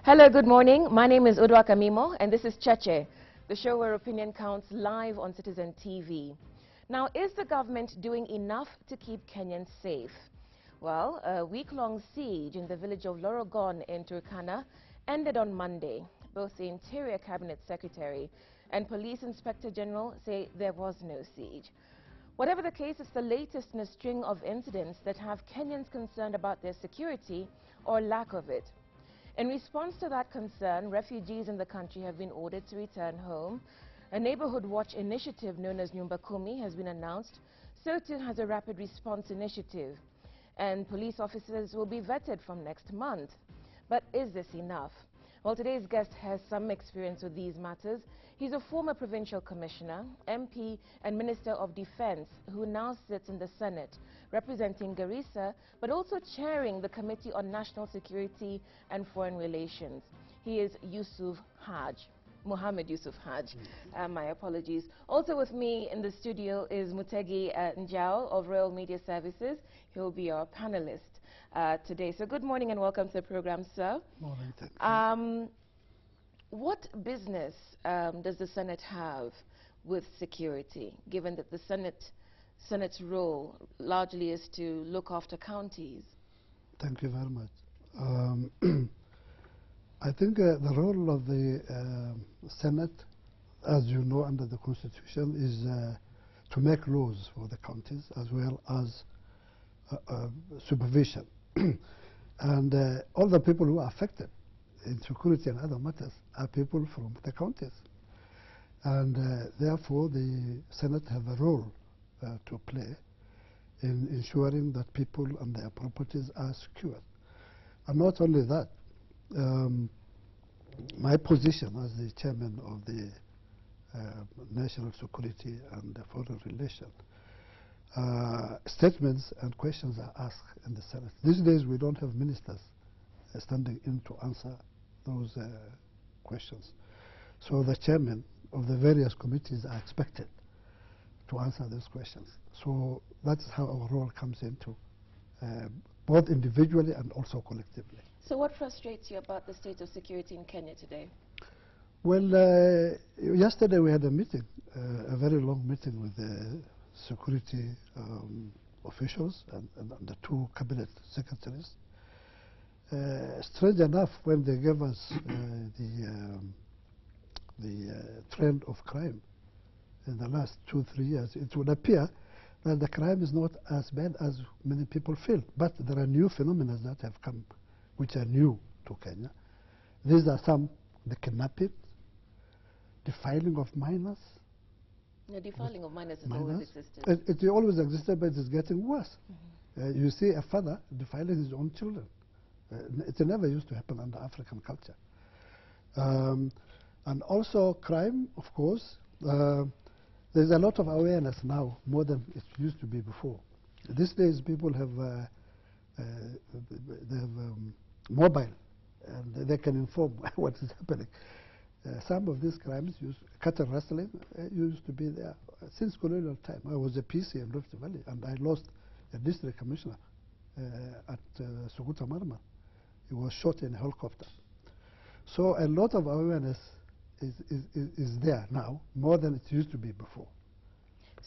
Hello, good morning. My name is Udwa Kamimo, and this is Cheche, the show where opinion counts live on Citizen TV. Now, is the government doing enough to keep Kenyans safe? Well, a week-long siege in the village of Lorogon in Turkana ended on Monday. Both the Interior Cabinet Secretary and Police Inspector General say there was no siege. Whatever the case, it's the latest in a string of incidents that have Kenyans concerned about their security or lack of it. In response to that concern, refugees in the country have been ordered to return home. A neighborhood watch initiative known as Nyumba Kumi has been announced. So too has a rapid response initiative. And police officers will be vetted from next month. But is this enough? Well, today's guest has some experience with these matters. He's a former provincial commissioner, MP, and Minister of Defense who now sits in the Senate, representing Garissa, but also chairing the Committee on National Security and Foreign Relations. He is Yusuf Hajji. Mohammed Yusuf Hajji. My apologies. Also with me in the studio is Mutegi Njao of Royal Media Services. He'll be our panelist today. So good morning and welcome to the program, sir. Morning, thank you. What business does the Senate have with security, given that the Senate's role largely is to look after counties? Thank you very much. I think the role of the Senate, as you know, under the Constitution, is to make laws for the counties as well as supervision. And all the people who are affected in security and other matters are people from the counties. And therefore, the Senate have a role to play in ensuring that people and their properties are secured. And not only that, my position as the chairman of the National Security and Foreign Relations, statements and questions are asked in the Senate. These days we don't have ministers standing in to answer those questions. So the chairman of the various committees are expected to answer those questions. So that's how our role comes into, both individually and also collectively. So what frustrates you about the state of security in Kenya today? Well, yesterday we had a meeting, a very long meeting with the security officials and the two cabinet secretaries. Strange enough, when they gave us the trend of crime in the last 2-3 years, it would appear that the crime is not as bad as many people feel. But there are new phenomena that have come, which are new to Kenya. These are some, the kidnapping, defiling of minors. The defiling of minors has always existed. It always existed, but it's getting worse. You see a father defiling his own children. It never used to happen under African culture. And also crime, of course. There's a lot of awareness now, more than it used to be before. These days people have mobile, and they can inform what is happening. Some of these crimes, cattle rustling, used to be there since colonial time. I was a PC in Rift Valley, and I lost a district commissioner at Suguta Marmar. He was shot in a helicopter. So a lot of awareness is there now, more than it used to be before.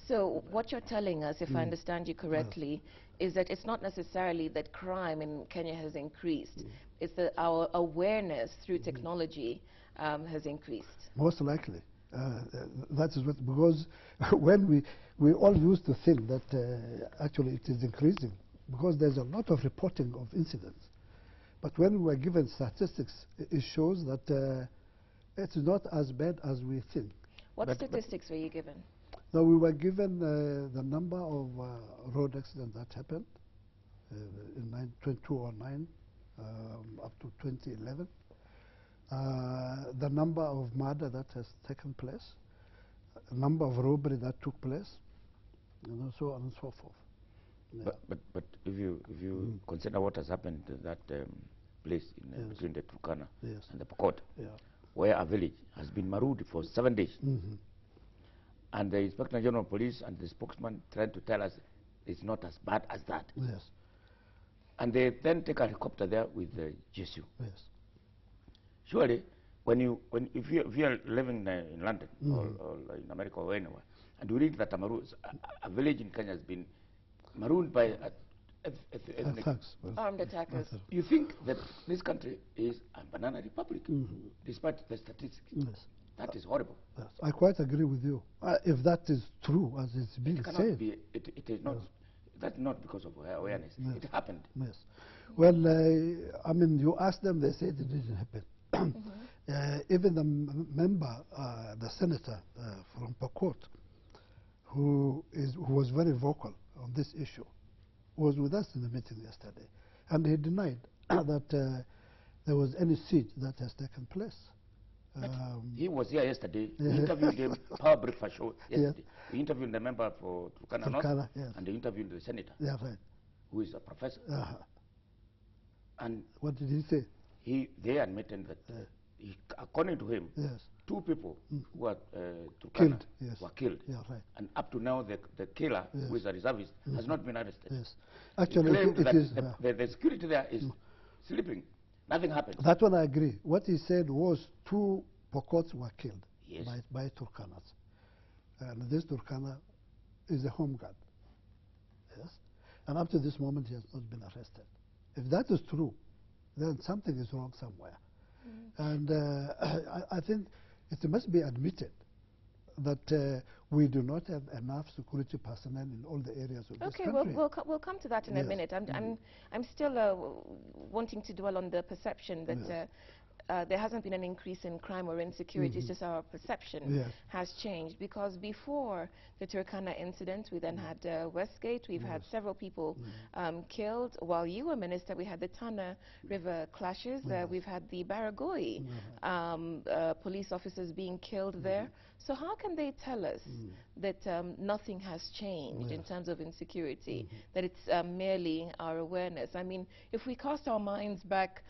So what you're telling us, if I understand you correctly, is that it's not necessarily that crime in Kenya has increased. It's that our awareness through technology has increased. Most likely. That is what, because when we all used to think that actually it is increasing, because there's a lot of reporting of incidents. But when we were given statistics, it shows that it's not as bad as we think. What statistics were you given? Now, we were given the number of road accidents that happened in 2009 up to 2011, the number of murder that has taken place, the number of robbery that took place, so on and so forth. Yeah. But if you consider what has happened to that place in, between the Turkana and the Pokot, where a village has been marooned for 7 days, and the Inspector General of Police and the spokesman tried to tell us it's not as bad as that. Yes. And they then take a helicopter there with the GSU. Yes. Surely, if you are living in London or in America or anywhere, and you read that a village in Kenya has been marooned by ethnic armed attackers, you think that this country is a banana republic, despite the statistics. Yes. That is horrible. Yes. I quite agree with you. If that is true, as it's being said. It is not. Yes. That's not because of awareness. Yes. It happened. Yes. Well, I mean, you ask them, they say it didn't happen. Even the member, the senator from Pokot, who was very vocal on this issue, was with us in the meeting yesterday, and he denied that there was any siege that has taken place. He was here yesterday. We interviewed him, Power Breakfast Show yesterday. Yes. We interviewed the member for Turkana North, yes. And they interviewed the senator, right. who is a professor. And what did he say? They admitted that, according to him, yes. 2 people who were killed, were killed. Yeah, right. And up to now, the killer, who is a reservist, has not been arrested. Yes. Actually, the security there is sleeping. Nothing happened. That one I agree. What he said was 2 Pokots were killed by Turkanas. And this Turkana is a home guard. Yes. And up to this moment, he has not been arrested. If that is true, then something is wrong somewhere. And I think it must be admitted that we do not have enough security personnel in all the areas of this country. Okay, we'll come to that in a minute. I'm still wanting to dwell on the perception that there hasn't been an increase in crime or insecurity. It's just our perception has changed, because before the Turkana incident, we then had Westgate. We've had several people killed. While you were minister, we had the Tana River clashes. We've had the Baragoi police officers being killed there. So how can they tell us that nothing has changed in terms of insecurity, that it's merely our awareness? I mean, if we cast our minds back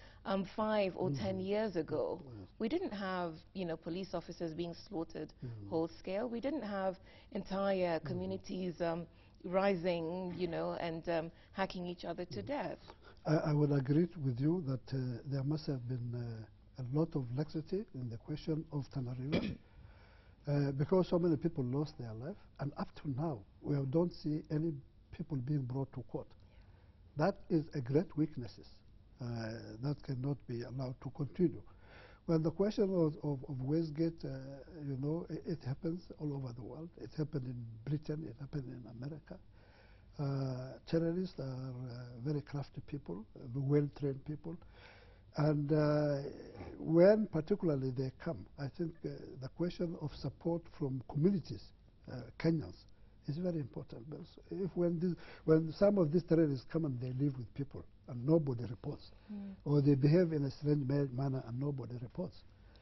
5 or 10 years ago, we didn't have, police officers being slaughtered whole scale. We didn't have entire communities rising, and hacking each other to death. I would agree with you that there must have been a lot of laxity in the question of Tana River. Because so many people lost their life, and up to now, we don't see any people being brought to court. That is a great weakness. That cannot be allowed to continue. Well, the question of Westgate, it happens all over the world. It happened in Britain, it happened in America. Terrorists are very crafty people, well-trained people. And when particularly they come, I think the question of support from communities, Kenyans, is very important. If when some of these terrorists come and they live with people and nobody reports, or they behave in a strange manner and nobody reports,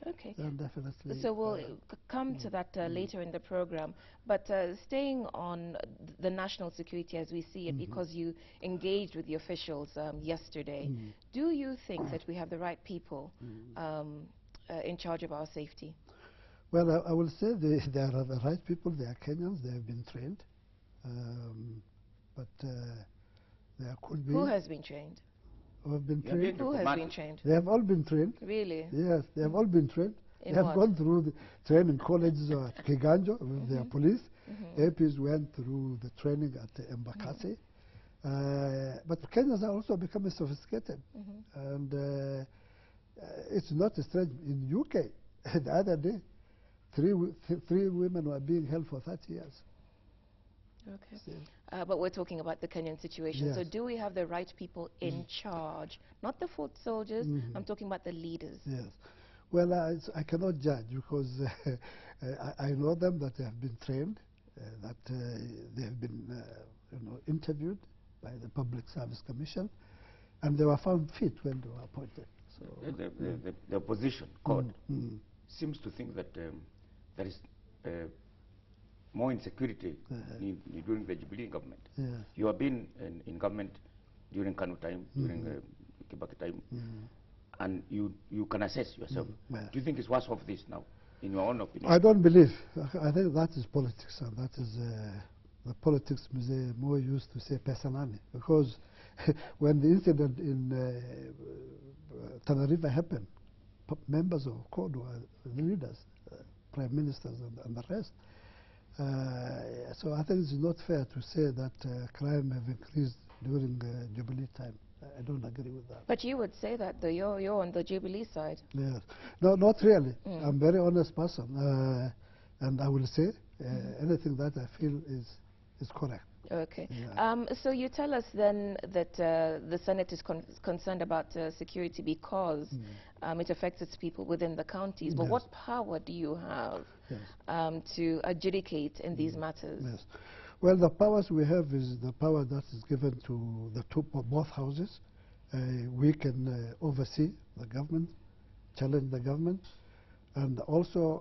okay, then definitely. So we'll come to that later in the program. But staying on the national security as we see it, because you engaged with the officials yesterday, do you think that we have the right people in charge of our safety? Well, I will say they are the right people. They are Kenyans. They have been trained. But there could be... Who has been trained? Who have been trained? Who has been trained? They have all been trained. Really? Yes, they have all been trained. In they have gone through the training colleges at Kiganjo with their police. APs went through the training at Embakasi. But Kenyans are also becoming sophisticated. And it's not strange. In UK, the other day, three women were being held for 30 years. Okay. But we're talking about the Kenyan situation. Yes. So do we have the right people in charge? Not the foot soldiers. I'm talking about the leaders. Yes. Well, I cannot judge because I know them, that they have been trained, that they have been interviewed by the Public Service Commission, and they were found fit when they were appointed. So the opposition court seems to think that there is more insecurity during the Jubilee government. Yes. You have been in government during Kanu time, during Kibaki time, and you can assess yourself. Do you think it's worse off this now, in your own opinion? I don't believe. I think that is politics, and that is the politics more used to say personally. Because when the incident in Tana River happened, members of court were the leaders, prime ministers and the rest. So I think it's not fair to say that crime have increased during Jubilee time. I don't agree with that. But you would say that, though. You're on the Jubilee side. Yes. No, not really. I'm a very honest person. And I will say anything that I feel is correct. Okay. Yeah. So you tell us then that the Senate is concerned about security because it affects its people within the counties. But what power do you have to adjudicate in these matters? Yes. Well, the powers we have is the power that is given to both houses. We can oversee the government, challenge the government, and also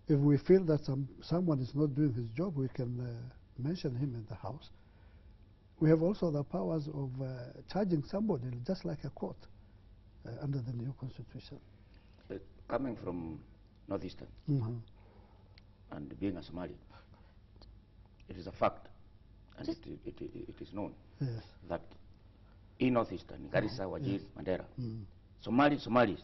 if we feel that someone is not doing his job, we can mention him in the House. We have also the powers of charging somebody, just like a court, under the new constitution. Coming from Northeastern and being a Somali, it is a fact, and it is known that in Northeastern, Garissa, Wajir, Mandera, Somalis